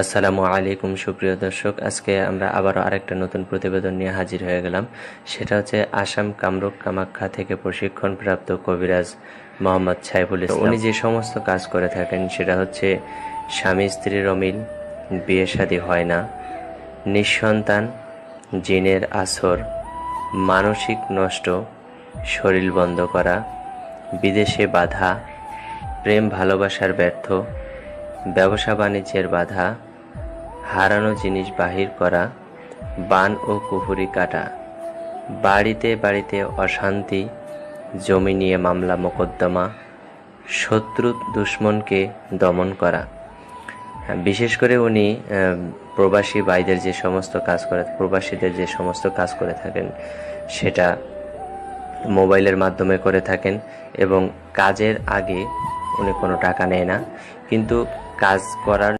আসসালামু আলাইকুম সুপ্রিয় দর্শক, আজকে আমরা আবারও আরেকটা নতুন প্রতিবেদন নিয়ে হাজির হয়ে গেলাম। সেটা হচ্ছে আসাম কামরূপ কামাখ্যা থেকে প্রশিক্ষণপ্রাপ্ত কবিরাজ মোহাম্মদ সাইফুল ইসলাম। উনি যে সমস্ত কাজ করে থাকেন সেটা হচ্ছে স্বামী স্ত্রীর অমিল, বিয়ে শাদী হয় না, নিঃসন্তান, জিনের আসর, মানসিক নষ্ট, শরীর বন্ধ করা, বিদেশে বাধা, প্রেম ভালোবাসার ব্যর্থ, ব্যবসা বাণিজ্যের বাধা, হারানো জিনিস বাহির করা, বান ও কুফুরি কাটা, বাড়িতে বাড়িতে অশান্তি, জমি নিয়ে মামলা মোকদ্দমা, শত্রু দুশ্মনকে দমন করা। বিশেষ করে উনি প্রবাসী ভাইদের যে সমস্ত কাজ করে, প্রবাসীদের যে সমস্ত কাজ করে থাকেন সেটা মোবাইলের মাধ্যমে করে থাকেন এবং কাজের আগে উনি কোনো টাকা নেয় না, কিন্তু কাজ করার